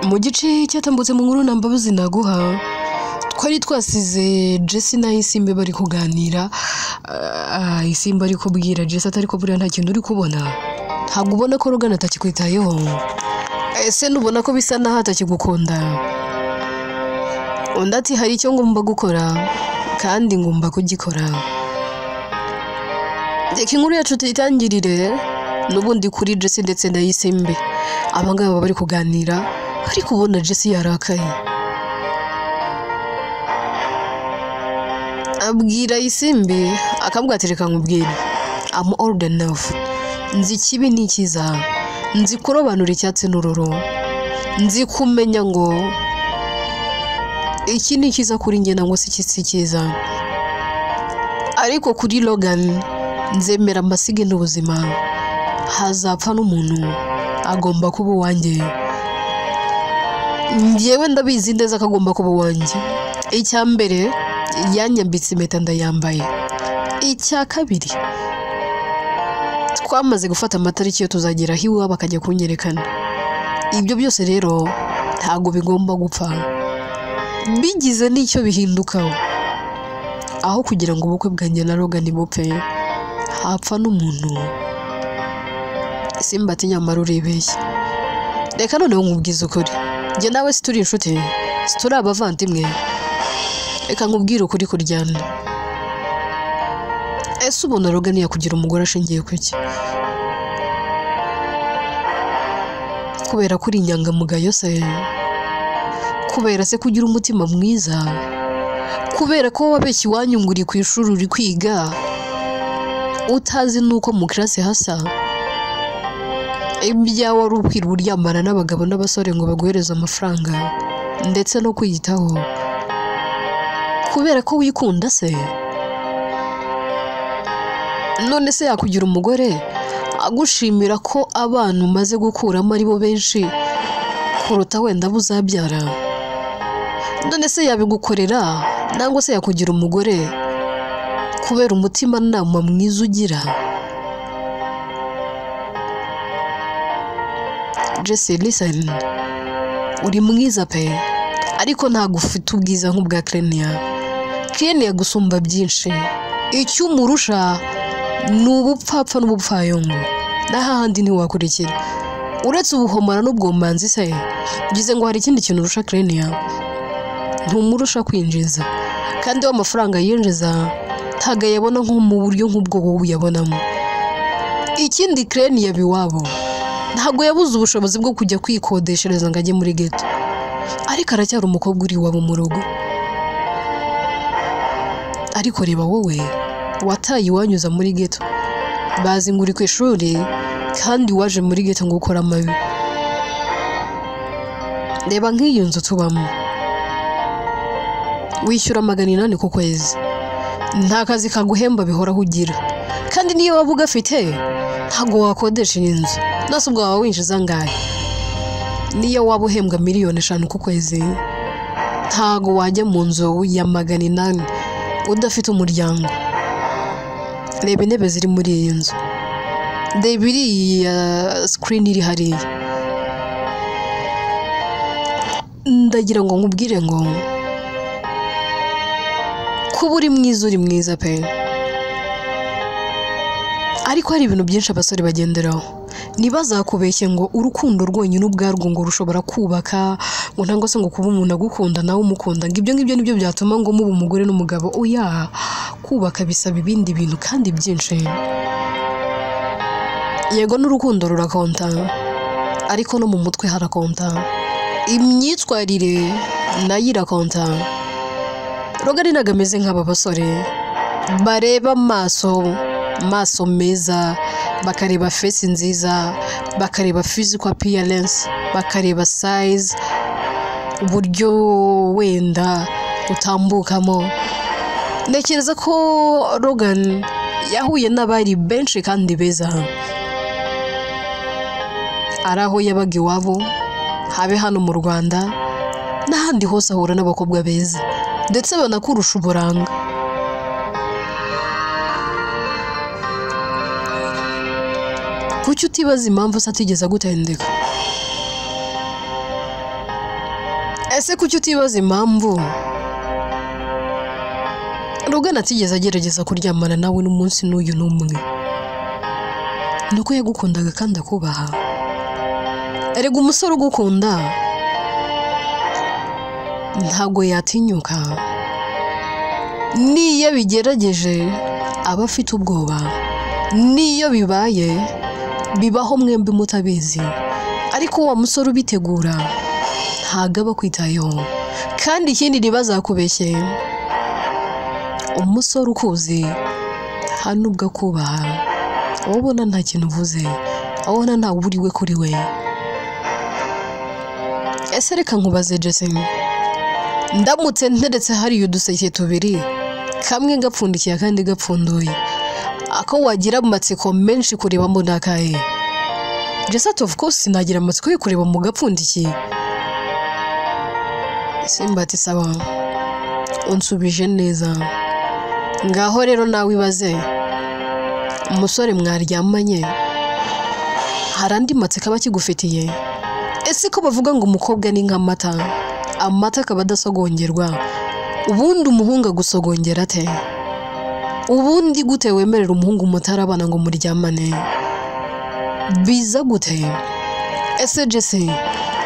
mu gice cyatambutse mu nkuru nambabuzi naguha twari twasize Jesse na Isimbe bari kuganira. Isimbe ari kubwira Jesse atari ko buriya nta kintu uri kubona, ntabwo ubona ko Logan atakikwitayeho, ese nubona ko bisa naho atakigukunda. Undi ati hari icyo ngomba gukora kandi ngomba kugikora. Reka inkuru yacu tuyitangirire n'ubundi kuri Jesse ndetse na Isimbe. Abangaba bari kuganira ariko ubona Jesse yarakaye. Abwira Isimbe akambwira ati reka nkubwire, I'm old enough, nzi ikibi n'ikiza, nzi kurobanura icyatsi n'ururo, nzi kumenya ngo iki ni kiza kuri njye nangwa se iki si kiza. Ariko kuri Logan nzemera amasige n'ubuzima, hazapfa n'umuntu agomba kuba uwanjye. Njyewe ndabizi neza ko agomba kuba uwanjye. Icya mbere yanyambitse impeta ndayambaye. Icya kabiri twamaze gufata amatariki yo tuzagera hiwe bakajya kunyerekana. Ibyo byose rero ntago bigomba gupfa. Bigize n'icyo bihindukaho, aho kugira ngo ubukwe bwanjye na Logan bupfe hapfa n'umuntu. Isimba ati nyamara urebeshye. Reka noneho nkubwize ukuri, njye nawe situri inshuti, situri abavandimwe. Reka nkubwire ukuri kuryana. Ese ubona Logan yakugira umugore ashingiye ku ki? Kubera kuri inyangamugayo se? Kubera se kugira umutima mwiza? Kubera ko wabeshye iwanyu ngo uri ku ishuri uri kwiga utazi nuko mu classe hasa? Ibyawe wari ukwira uryamana n'abagabo n'abasore ngo baguhereze amafaranga ndetse no kwiyitaho. Kubera ko wikunda se? None se yakugira umugore agushimira ko abantu umaze gukuramo ari bo benshi kuruta wenda buzabyara? None se yabigukorera nangwa se yakugira umugore kubera umutima nama mwiza ugira? Jesse, listen, uri mwiza pe, ariko ntago ufite ubwiza nk'ubwa Klenia. Klenia gusumba byinshi. Icyo umurusha ni ubupfapfa n'ubupfayongo, n'ahandi ntiwakurikira. Uretse ubuhomara n'ubwomanzi se, bigize ngo hari ikindi kintu urusha Klenia? Ntumurusha kwinjiza, kandi w'amafaranga yinjiza ntago yabona nko mu buryo nk'ubwo wowe uyabonamo. Ikindi Klenia biwabo ntago yabuze ubushobozi bwo kujya kwikodeshereza ngo ajye muri ghetto, ariko aracyari umukobwa uri iwabo mu rugo. Ariko reba wowe wataye iwanyuza muri ghetto, bazi ngo uri ku ishuri kandi waje muri ghetto ngo ukora amabi. Reba nk'iyo nzu tubamo, wishyura 800 ku kwezi, nta kazi kaguhemba bihoraho ugira, kandi niyo waba ugafite ntago wakodesha inzu. Nase ubwo waba winjiza ngahe? Niyo waba uhembwa 5,000,000 ku kwezi, ntago wajya mu nzu ya 800 udafite umuryango. Reba intebe ziri muri iyi nzu, reba iriya screen iri hariya. Ndagira ngo nkubwire ngo kuba uri mwiza pe, ariko hari ibintu byinshi abasore bagenderaho. Ntibazakubeshye ngo urukundo rwonyine ubwarwo ngo rushobora kubaka, ngo ntango se ngo kuba umuntu agukunda nawe umukunda, ngo ibyo ngibyo nibyo byatuma ngo muba umugore n'umugabo. Oya, kubaka bisaba ibindi bintu kandi byinshi. Yego n'urukundo rurakonta, ariko no mu mutwe harakonta. Imyitwarire nayo irakonta. Logan ntago ameze nk'aba basore bareba maso meza, bakareba face nziza, bakareba physical appearance, bakareba size, uburyo wenda utambukamo. Ntekereza ko Logan yahuye n'abari benshi kandi beza. Araho yabaga iwabo, habe hano mu Rwanda n'ahandi hose ahura n'abakobwa beza ndetse banakurusha uburanga. Kuki utibaza impamvu se atigeze agutendeka? ese kuki utibaza impamvu Rugana atigeze agerageza kuryamana nawe n'umunsi n'uyu n'umwe nuko yagukundaga kandi akubaha erega umusore ugukunda ntago yatinyuka niyo bigerageje aba afite ubwoba niyo bibaye bibaho mwembi mutabizi ariko wa musore ubitegura ntago aba kwitayeho kandi ikindi ntibazakubeshye umusore ukuzi hano ubwo akubaha ubona nta kintu uvuze ubona nta buriwe kuri we ese reka nkubaze Jesse ndamutse nteretse hari uduseke tubiri kamwe gapfundikiye kandi gapfunduye ako wagira amatsiko menshi kurebamo nakaye Jesse of course nagira amatsiko yo kureba mu gapfundikiye Simbati sawa unsubije neza ngaho rero nawe ibaze umusore mwaryamanye harandi matsiko abakigufitiye ese ko bavuga ngo umukobwa ni nk'amata amata akaba adasogongerwa ubundi umuhungu gusogongera ate ubundi gute wemerera umuhungu mutarabana ngo muryamane biza gute ese Jesse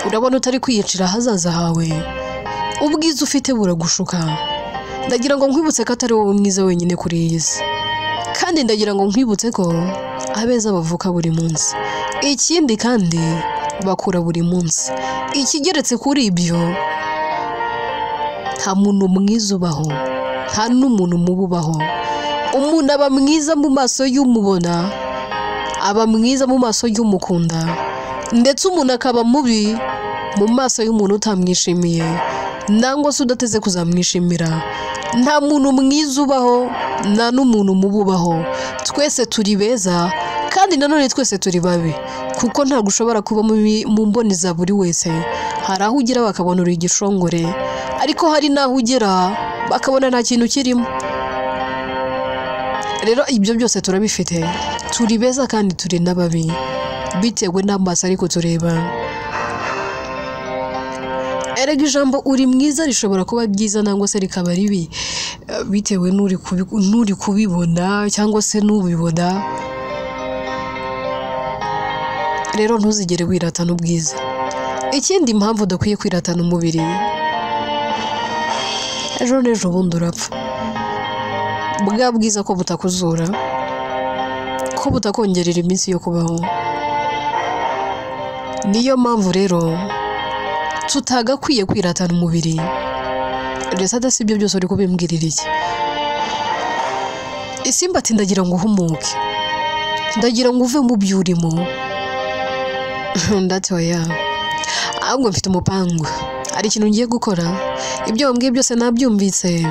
urabona utari kwiyicira hazaza hawe ubwiza ufite buragushuka ndagira ngo nkwibutse ko atari wowe mwiza wenyine kuri iyi si kandi ndagira ngo nkwibutse ko abeza bavuka buri munsi ikindi kandi bakura buri munsi ikigeretse kuri ibyo nta muntu mwiza ubaho nta n'umuntu mubi ubaho umuntu aba mwiza mu maso y'umubona aba mwiza mu maso y'umukunda ndetse umuntu akaba mubi mu maso y'umuntu utamwishimiye nangwa se udateze kuzamwishimira nta muntu mwiza ubaho nta n'umuntu mubi ubaho twese turi beza kandi nanone twese turi babi kuko nta gushobora kuba mu mboni za buri wese hari aho ugira bakabona uri igishongore ariko hari naho ugera bakabona nta kintu kirimo rero ibyo byose turabifite turi beza kandi turi n'ababi bitewe n'amaso ariko tureba erega ijambo uri mwiza rishobora kuba byiza nangwa se rikaba ribi bitewe n'uri kubibona cyangwa se n'ubibona rero ntuzigere wiratana ubwiza ikindi impamvu udakwiye kwiratana umubiri ejo n'ejo bundi urapfa bwa bwiza ko butakuzura ko butakongerera iminsi yo kubaho niyo mpamvu rero tutagakwiye kwiratana umubiri ndetse adasi ibyo byose uri kubimbwirira iki Isimbati ndagira ngo uhumuke ndagira ngo uve mu byurimo ndatoya ahubwo mfite umupangu ari ikintu ngiye gukora ibyo wambwiye byose nabyumvise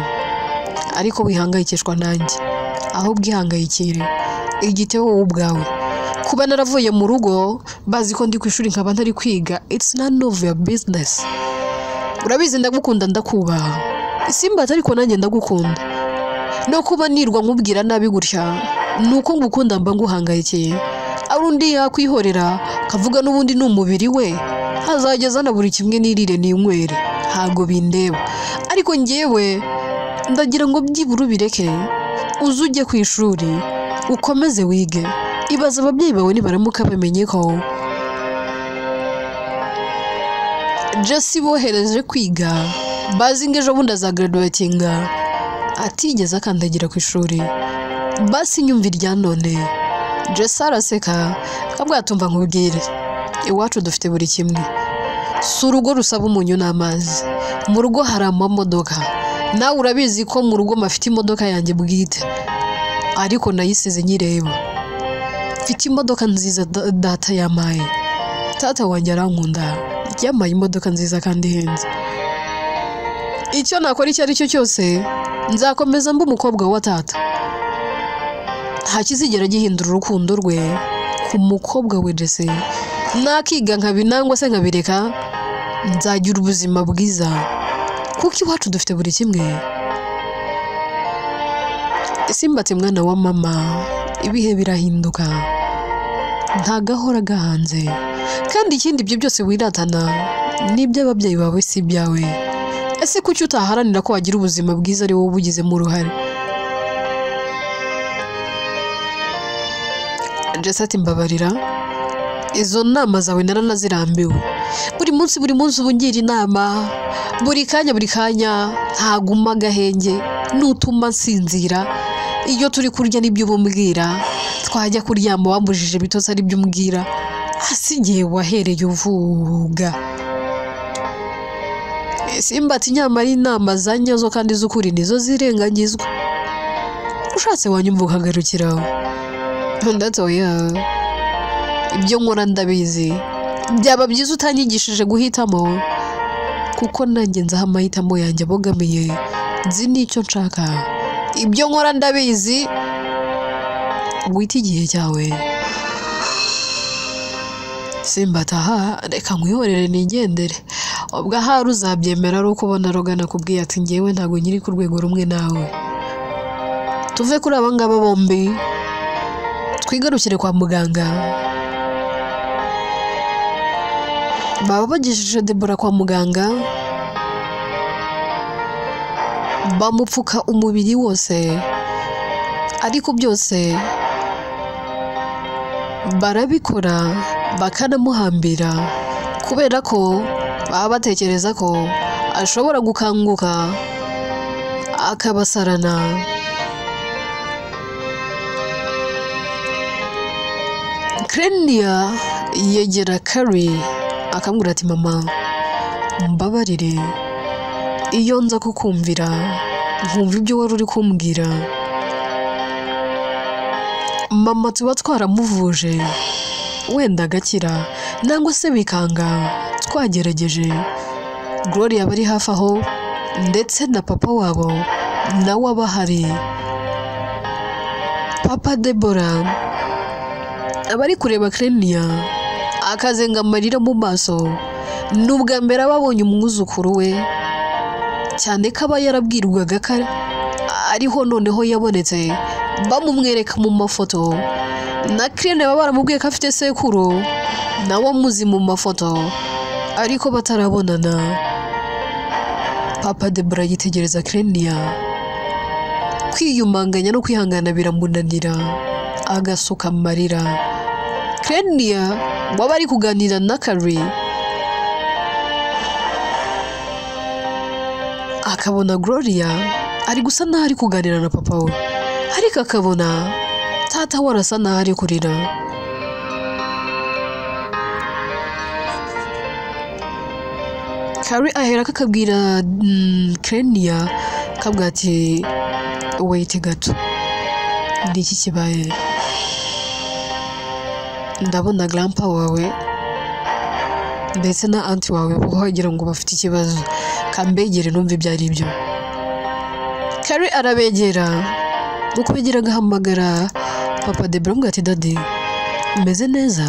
ariko wihangayikishwa nanjye aho bwihangayikire igiteho wowe ubwawe kuba naravuye mu rugo bazi ko ndi ku ishuri nkaba ntari kwiga it's none of your business urabizi ndagukunda ndakubaha Isimbati ariko nanjye ndagukunda no kuba nirwa nkubwira nabi gutya nuko ngukunda mba nguhangayikiye arundi yakwihorera kavuga n'ubundi n'umubiri we hazageza na buri kimwe nirire n'inywere ntago bindeba ariko ngewe ndagira ngo byiburu bireke uzujye ku ishuri ukomeze wige ibaza ababyeyi bawe nibaramuka bamenye ko Jesse bohereje kwiga bazi ngo ejo bundi azagraduatinga atigeze akandagira ku ishuri basi nyumva irya none Jesse araseka kabwatumva nkubwire iwacu dufite buri kimwe si urugo rusaba umunyu n'amazi mu rugo hari amamodoka nawe urabizi ko mu rugo mafite imodoka yanjye bwite ariko nayisize nyireba mfite imodoka nziza data yamaye tata wanjye arankunda yamaye imodoka nziza kandi ihenze icyo nakora icyo ari cyo cyose nzakomeza mba umukobwa wa tata nta kizigera gihindura urukundo rwe ku mukobwa we Jesse nakiga nkabinangwa se nkabireka nzagira ubuzima bwiza kuko iwacu dufite buri kimwe Isimbati mwana wa mama ibihe birahinduka nta gahora gahanze kandi ikindi ibyo byose wiratana n'iby'ababyeyi bawe si ibyawe. Ese kuki utaharanira ko wagira ubuzima bwiza ari wowe ubugizemo uruhare? Jesse ati mbabarira, izo nama zawe naranazirambiwe. Buri munsi ubu ngira inama, buri kanya ntaguma agahenge, n'utuma nsinzira. Iyo turi kurya nibyo ubumbwira, twajya kuryama wambujije bitose ari byo umbwira. Asigiye wahereye uvuga. Simba ati nyamara inama za nyazo kandi z'ukuri nizo zirengagizwa. Ushatse wanyumva ukagarukiraho. Ndatoya, ibyo nkora ndabizi. Byaba byiza utanyigishije guhitamo, kuko nanjye nzaho amahitamo yanjye abogamiye, nzi n'icyo nshaka. Ibyo nkora ndabizi, wita igihe cyawe. Simba ataha, reka nkwihorere nigendere. Ubwo ahari uzabyemera ari uko ubona Rogana akubwiye ati njyewe ntabwo nyiri ku rwego rumwe nawe. Tuve kuri aba ngaba bombi, twigarukire kwa muganga. Baba bagejeje Debora kwa muganga, bamupfuka umubiri wose, ariko byose barabikora bakanamuhambira kubera ko baba batekereza ko ashobora gukanguka akabasarana. Clenia yegera Carrie akamubwira ati mama, mbabarire, iyo nza kukumvira nkumva ibyo wari uri kumbwira, mama tuba twaramuvuje wenda agakira, nangwa se bikanga twagerageje. Gloria bari hafi aho ndetse na papa wabo nawe abahari. Papa Debora abari kureba Clenia akazenga amarira mu maso. Nubwa mbere ababonye umwuzukuru we, cyane ko aba yarabwirwaga ko ariho noneho yabonetse, bamumwereka mu mafoto. Na Clenia baba baramubwiye ko afite sekuru nawe amuzi mu mafoto, ariko batarabonana. Papa Debora yitegereza Clenia, kwiyumanganya no kwihangana biramunanira, agasuka amarira. Clenia waba ari kuganira na Carrie akabona Gloria ari gusa naho ari kuganira na papa we, ariko akabona tata we arasa naho ari kurira. Carrie ahera kakabwira Clenia kabwa ati wait gato, ndiki kibaye? Ndabona grandpa wawe ndetse na auntie wawe wagira ngo bafite ikibazo, kambegere numva ibyo ari byo. Carrie arabegera, nuko begera agahamagara Papa Debora ngo ati daddy, umeze neza?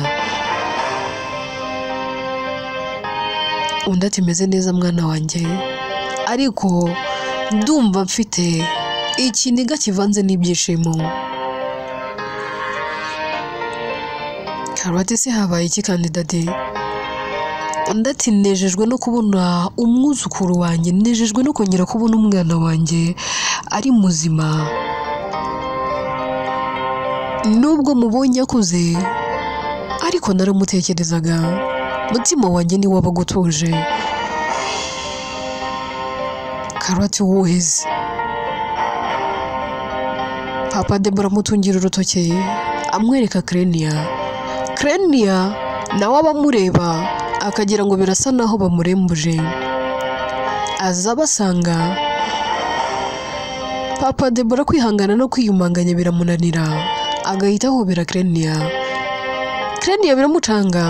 Undi ati meze neza mwana wanjye, ariko ndumva mfite ikiniga kivanze n'ibyishimo. Carrie ati se habaye iki kandi daddy? Undi ati nejejwe no kubona umwuzukuru wanjye, nejejwe no kongera kubona umwana wanjye ari muzima. Nubwo mubonye akuze, ariko naramutekerezaga, mutima wanjye ni wabagutuje. Carrie ati woheze. Papa Debora amutungira urutoki amwereka Clenia. Clenia nawe abamureba akagira ngo birasa naho bamurembuje. Aza basanga Papa Debora kwihangana no kwiyumanganya biramunanira, agahita ahobera Clenia. Clenia biramucanga,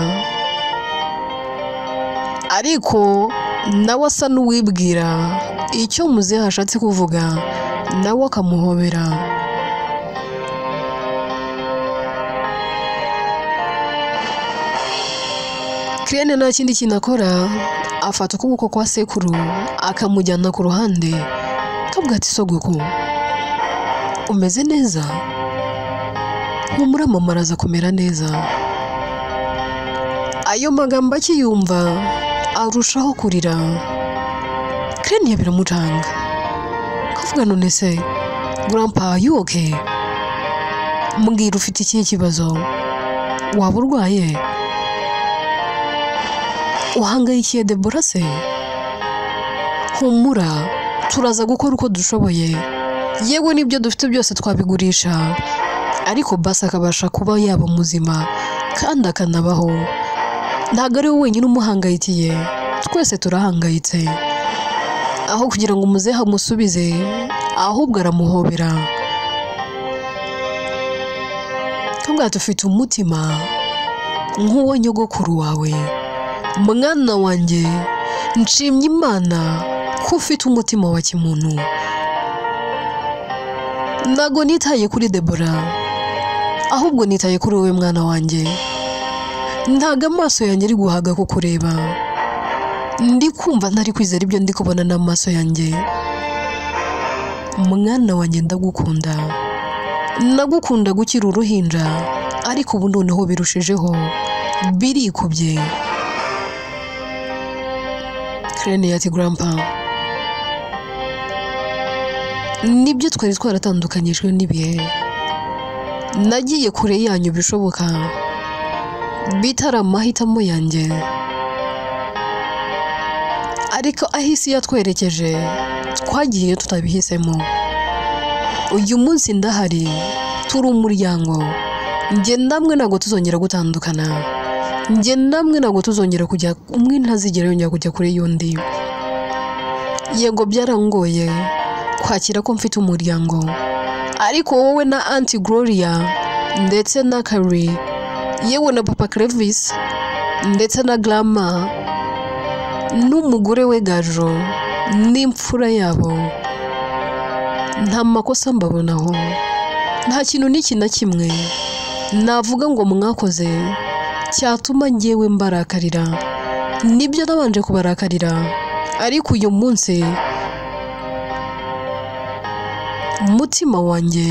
ariko nawe asa n'uwibwira icyo muzehe ashatse kuvuga, nawe akamuhobera. Clenia nta kindi kintu akora, afata ukuboko kwa sekuru akamujyana ku ruhande, kabwa ati sogoko, umeze neza? Humura mama araza kumera neza. ayo magambo akiyumva arushaho kurira. Clenia biramucanga kavuga none se grandpa you okay? Mbwira ufite ikihe kibazo? Waba urwaye? Uhangayikiye Deborah se? Humura turaza gukora uko dushoboye, yewe n'ibyo dufite byose twabigurisha, ariko basi akabasha kuba yaba muzima kandi akanabaho. Ntabwo ari we wenyine umuhangayikiye, twese turahangayitse. Aho kugira ngo umuzehe amusubize ahubwo aramuhobera. Kabwa tufite umutima nk'uwo nyogokuru wawe. Mwana wanjye nshimye Imana ko ufite umutima wa kimuntu. Ntago nitaye kuri Deborah, ahubwo nitaye kuri wowe mwana wanjye. Ntago amaso yanjye ari guhaga ko kureba, ndi kumva ntari kwizera ibyo ndi kubona n'amaso yanjye. Mwana wanjye ndagukunda, nagukunda gukira uruhinja, ariko ubu noneho birushijeho, birikubye. Clenia ati grandpa, nibyo twari twaratandukanyijwe n'ibihe, nagiye kure yanyu bishoboka, bitari amahitamo yanjye, ariko aho isi yatwerekeje twagiye tutabihisemo. Uyu munsi ndahari, turi umuryango, njye namwe ntabwo tuzongera gutandukana, njye namwe ntabwo tuzongera kujya, umwe ntazigera yongera kujya kure y'undi. Yego byarangoye kwakira ko mfite umuryango, ariko wowe na Auntie Gloria ndetse na Carrie, yewe na Papa Clevis ndetse na Grandma n'umugore we Gajo n'imfura yabo, nta makosa mbabonaho, nta kintu n'iki na kimwe navuga ngo mwakoze cyatuma ngewe mbarakarira. Nibyo nabanje kubarakarira, ariko uyu munsi umutima wanjye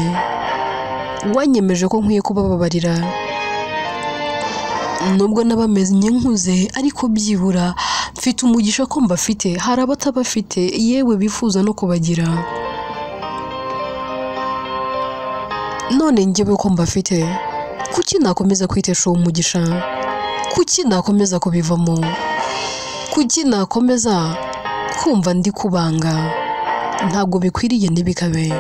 wanyemeje ko nkwiye kubababarira. Nubwo nabamenye nkuze, ariko byibura mfite umugisha ko mbafite. Hari abatabafite yewe bifuza no kubagira, none njyewe ko mbafite, kuki nakomeza kwitesha uwo mugisha? Kuki nakomeza kubivamo? Kuki nakomeza kumva ndi kubanga? Ntabwo bikwiriye ntibikabe.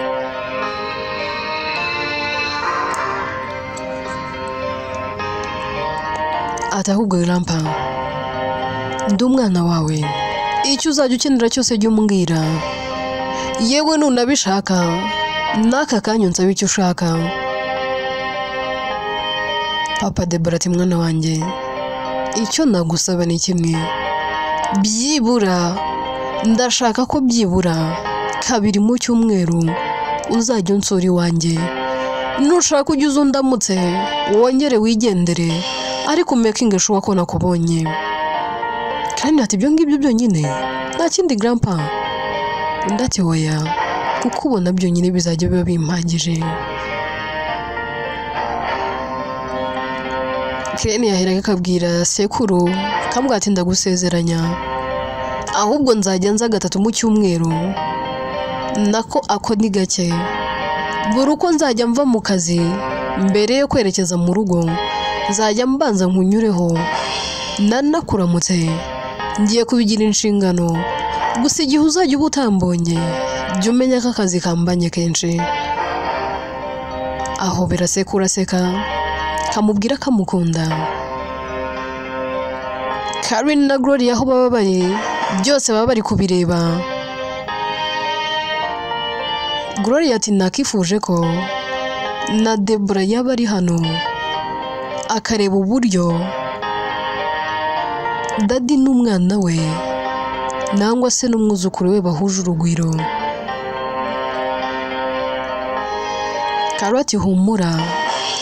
Ati ahubwo grandpa, ndi umwana wawe, icyo uzajya ukenera cyose jya umbwira, yewe nunabishaka n'aka kanya unsaba icyo ushaka. Papa Deborah ati mwana wanjye, icyo nagusaba ni kimwe, byibura ndashaka ko byibura kabiri mu cyumweru uzajya unsura iwanjye. Nushaka ujye uza undamutse, wongere wigendere, ariko making sure ko nakubonye. Kandi ati ibyo ngibyo byonyine, nta kindi grandpa. Ndati hoya, kukubona byonyine bizajya biba bimpagije. Clenia yaheraga akabwira sekuru, kambwira ati ndagusezeranya, ahubwo nzajya nza gatatu mu cyumweru. Nako ako ni gake, buri uko nzajya mva mu kazi mbere yo kwerekeza mu rugo, nzajya mbanza nkunyureho nanakuramutse, ngiye kubigira inshingano. Gusa igihe uzajya uba utambonye, jya umenya ko akazi kambanye kenshi. Aho birasekura seka, kamubwira kamukunda. Karen na Gloria aho baba bari, byose baba bari kubireba. Gloria ati nakifuje ko na Deborah yaba ari hano, akareba uburyo Daddy n'umwana we nangwa se n'umwuzukuru we bahuje urugwiro. Karoti humura,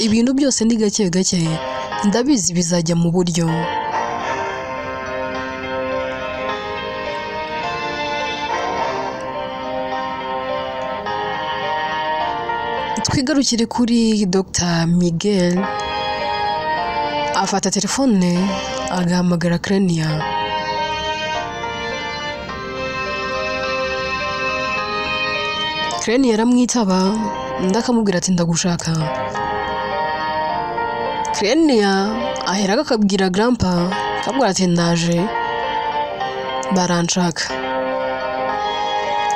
ibintu byose ni gake gake, ndabizi bizajya mu buryo. Twigarukire kuri Dr. Miguel, afata telefone agahamagara Clenia. Clenia aramwitaba ndakamubwira ati ndagushaka. Clenia ahera akabwira grandpa akabwira ati ndaje baranshaka.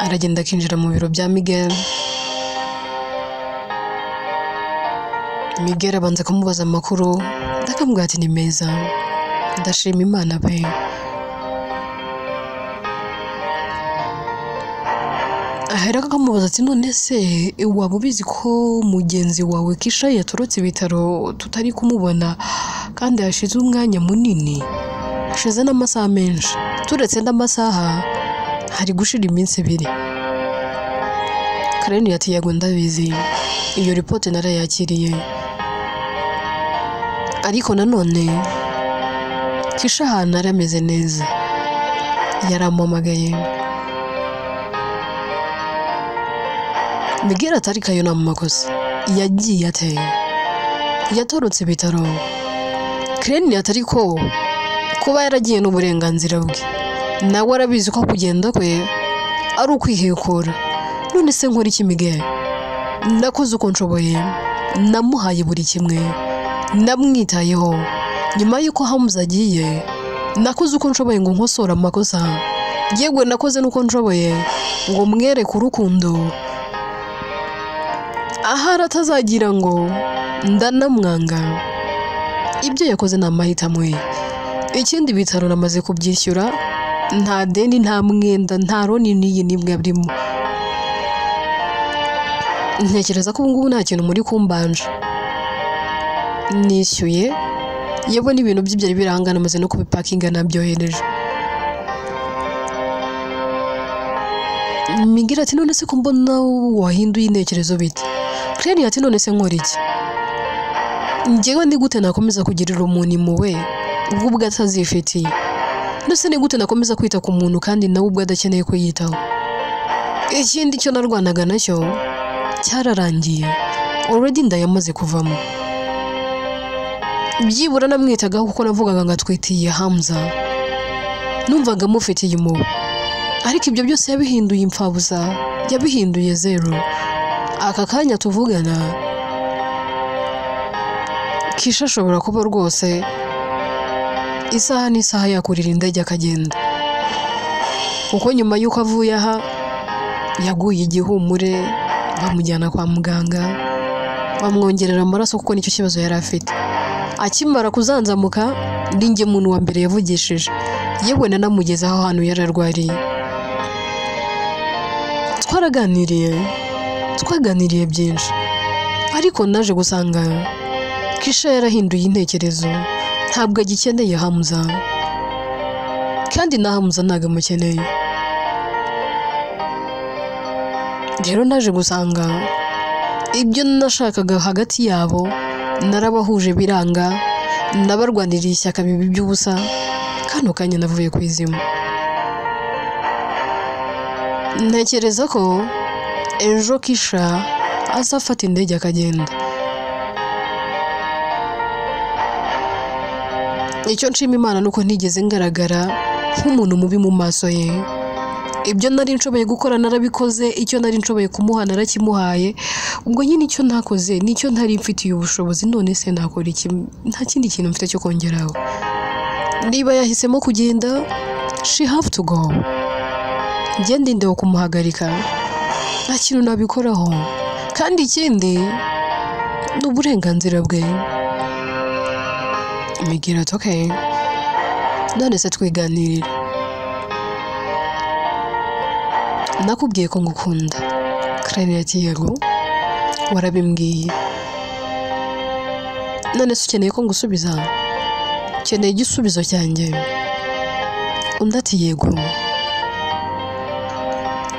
Aragenda akinjira mu biro bya Miguel. Miguel abanza kumubaza amakuru ndakamubwira ati ni meza ndashima Imana pe. Ahera akamubaza ati none se waba ubizi ko mugenzi wawe Kisha yatorotse ibitaro tutari kumubona kandi hashize umwanya munini, hashize n'amasaha menshi, turetse n'amasaha hari gushira iminsi 2. Clenia ati yego ndabizi, iyo report narayakiriye, ariko nanone Kisha ahantu arameze neza. Yarampamagaye. Miguel atari kayo na makosa yagiye ate yatorotse ibitaro. Clenia atari ko kuba yaragiye n'uburenganzira bwe, nawe arabizi ko kugenda kwe ari ukwihekura. None se nkora iki Miguel? Nakoze uko nshoboye, namuhaye buri kimwe, namwitayeho. Nyuma yuko Hamza agiye nakoze uko nshoboye ngo nkosora amakosa, yegwe nakoze nuko nshoboye ngo mwereke urukundo. Ahara atazagira ngo ndanamwanga. Ibyo yakoze na mahitamo ye. Ikindi bitaro namaze kubyishyura, nta deni nta mwenda nta roni niyi nimwe abrimo. Ntekereza ko ubungubu nta kintu muri kumbanje. Nishyuye yebo n'ibintu by'ibyari birangana maze no kubipakinga nabyohereje. Miguel ati none se ko mbona wahinduye intekerezo bite? Clenia ati none se nkora iki? Njyewe ndi gute nakomeza kugirira umuntu impuhwe ubwo ubwo atazifitiye? Nose ni gute nakomeza kwita ku muntu kandi nawe ubwo adakeneye kwiyitaho? Ikindi cyo narwanaga nacyo cyararangiye, already ndayamaze kuvamo. Byibura namwitaga kuko navugaga ngatwitiye Hamza, numvaga mufitiye impuhwe, ariko ibyo byose yabihinduye impfabusa, yabihinduye zero. Aka kanya tuvugana Kisha ashobora kuba rwose isaha n'isaha yakurira indege akagenda, kuko nyuma yuko avuye aha yaguye igihumure, bamujyana kwa muganga bamwongerera amaraso kuko nicyo kibazo yari afite. Akimara kuzanzamuka ndinge muntu wa mbere yavugishije, yewe nanamugeza aho hantu yararwariye. Twaganiriye byinshi, ariko naje gusanga Kisha yarahinduye intekerezo, ntabwo agikeneye Hamza, kandi na Hamza ntago amukeneye. Rero naje gusanga ibyo nashakaga hagati yabo narabahuje biranga, nabarwaniriye ishyaka bibi by'ubusa, kano kanya navuye kwizima. Ntekereza ko ejo Kisha azafata indege akagenda. Icyo nshima Imana nuko ntigeze ngaragara nk'umuntu mubi mu maso ye. Ibyo nari nshoboye gukora narabikoze, icyo nari nshoboye kumuha narakimuhaye. Ubwo nyine icyo ntakoze nicyo ntari mfitiye ubushobozi, none se nakora iki? Nta kindi kintu mfite cyo kongeraho. Niba yahisemo kugenda, she have to go. Ngende ndeho kumuhagarika, nta kintu nabikoraho, kandi ikindi n'uburenganzira bwe. Miguel ati okay, none se twiganirira. Nakubwiye ko ngukunda. Clenia ati yego warabimbwiye. None se ukeneye ko ngusubiza? Ukeneye igisubizo cyanjye? Undi ati yego.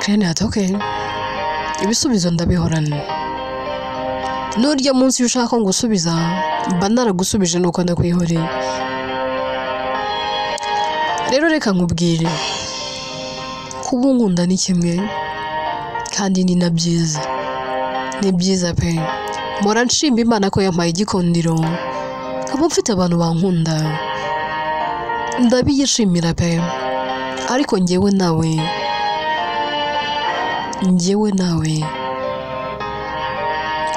Clenia ati okay, ibisubizo ndabihorana. Nurya munsi ushaka ko ngusubiza mba naragusubije nuko ndakwihoreye. Rero reka nkubwire, kuba unkunda ni kimwe kandi ni na byiza. Ni byiza pe. Mpora nshimba Imana ko yampaye igikundiro nkaba mfite abantu bankunda ndabiyishimira pe ariko njyewe nawe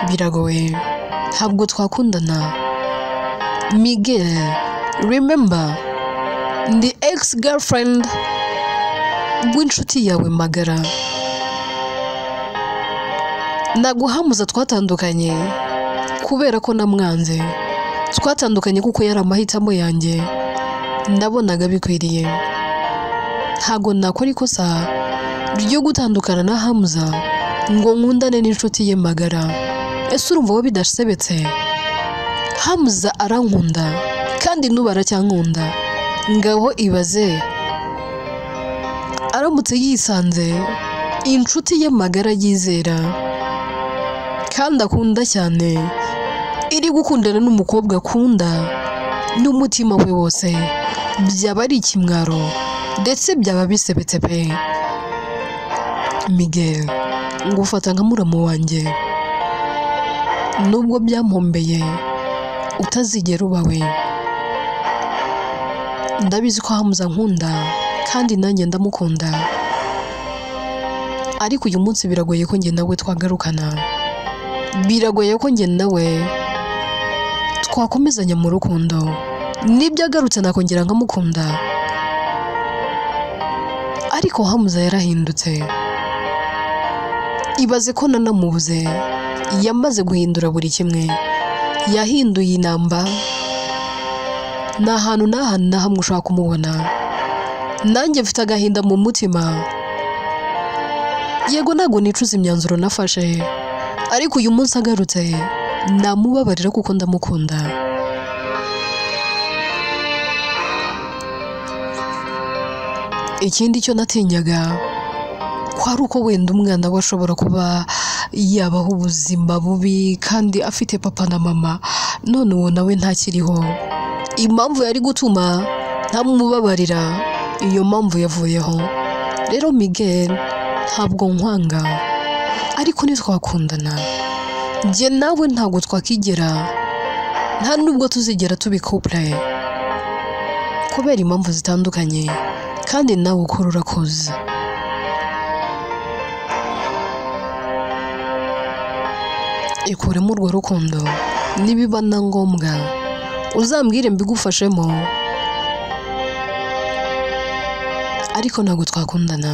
biragoye ntabwo twakundana Miguel remember the ex-girlfriend w'inshuti yawe magara naguhamuza twatandukanye kubera ko namwanze twatandukanye kuko yari amahitamo yanjye ndabonaga bikwiriye ntago nakora ikosa ryo gutandukana na Hamza ngo nkundane n'inshuti ye magara ese urumva wo bidasebetse Hamza arankunda kandi nuba aracyankunda ngaho ibaze aramutse yisanze inshuti ye magara yizera kandi akunda cyane iri gukundana n'umukobwa akunda n'umutima we wose byaba ari ikimwaro ndetse byaba bisebetse pe Miguel ngufata nka muramu wanjye nubwo byampombeye utazigera ubawe ndabizi ko Hamza nkunda kandi nanjye ndamukunda ariko uyu munsi biragoye ko njye nawe twagarukana biragoye ko njye nawe twakomezanya mu rukundo nibyo agarutse nakongera nkamukunda ariko Hamza yarahindutse ibaze ko nanamubuze yamaze guhindura buri kimwe yahinduye inamba nta hantu na hamwe ushaka kumubona nanjye mfite agahinda mu mutima yego ntago nicuza imyanzuro nafashe ariko uyu munsi agarutse namubabarira kuko ndamukunda ikindi cyo natinyaga kwari uko wenda umwana we ashobora kuba yabaho ubuzima bubi kandi afite papa na mama none uwo nawe ntakiriho impamvu yari gutuma ntamubabarira iyo mpamvu yavuyeho rero Miguel ntabwo nkwanga ariko ntitwakundana njye nawe ntabwo twakigera nta nubwo tuzigera tubikouple kubera impamvu zitandukanye kandi nawe ukora urakoze ikuremo urwo rukundo nibiba na ngombwa uzambwire mbigufashemo ariko ntabwo twakundana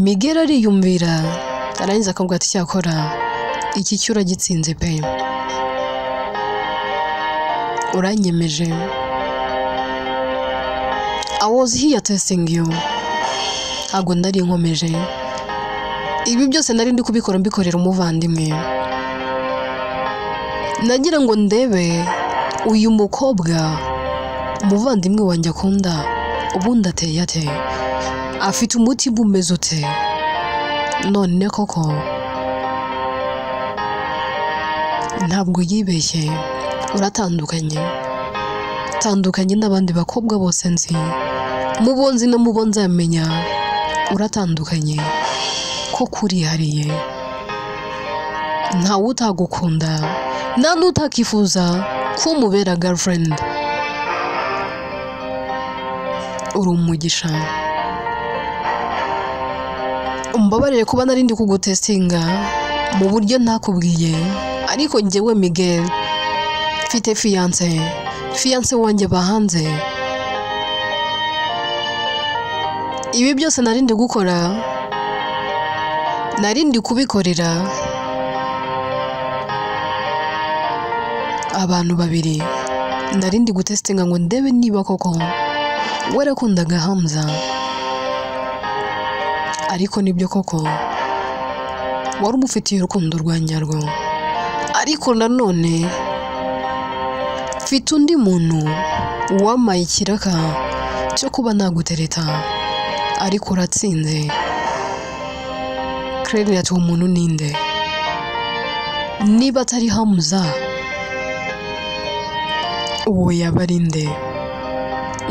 Miguel ariyumvira arangiza akavuga ati cyakora iki cyura gitsinze pe uranyemeje I was here testing you ntabwo nari nkomeje ibi byose nari ndi kubikora mbikorera umuvandimwe nagira ngo ndebe uyu mukobwa umuvandimwe wanjye akunda ubundi ateye ate afite umutima umeze ute none koko ntabwo yibeshye uratandukanye tandukanye n'abandi bakobwa bose nzi mubonzi no mubonza yamenya uratandukanye ko kurihariye ntawe utagukunda nta n'utakifuza ko umubera girlfriend uri umugisha umbabarire kuba narindi kugutestinga mu buryo ntakubwiye ariko njyewe Miguel mfite fiance wanjye bahanze ibi byose narindi gukora narindi kubikorera abantu babiri narindi gutestinga ngo ndebe niba koko warakundaga Hamza ariko nibyo koko wari umufitiye urukundo rwa nyarwo ariko nanone mfite undi muntu wamaye ikiraka cyo kuba nagutereta ariko uratsinze Claire yati umuntu ninde niba atari Hamza uwo yaba ari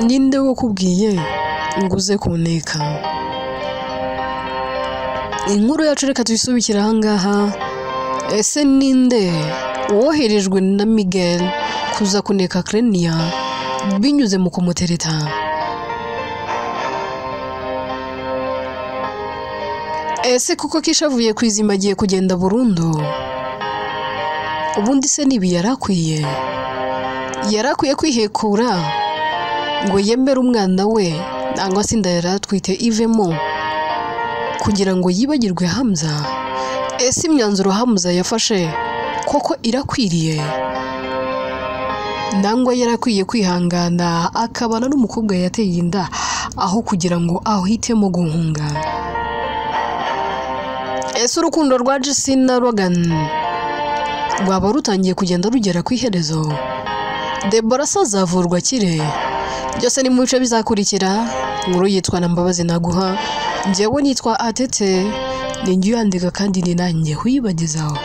ninde wo kubwiye nguze kuneka inkuru yacu reka tuyisubikira ahangaha ese ninde woherejwe na Miguel kuza kuneka Clenia binyuze mu kumutereta. Ese kuko kishavuye kwizima agiye kugenda burundu? Ubundi se nibi yarakwiye kwihekura ngo yemere umwana we nangwa se inda yaratwite ivemo kugira ngo yibagirwe Hamza? Ese imyanzuro Hamza yafashe koko irakwiriye? Nangwa yarakwiye kwihangana akabana n'umukobwa yateye inda aho kugira ngo ahitemo guhunga? Ese urukundo rwa Jesse na Logan rwaba rutangiye kugenda rugera ku iherezo? Deborah azavurwa akire? Byose ni mu bice bizakurikira. Inkuru yitwa na Mbabazi Naguha, njyewe nitwa Atete, ni njye uyandika kandi ni nanjye wibagezaho.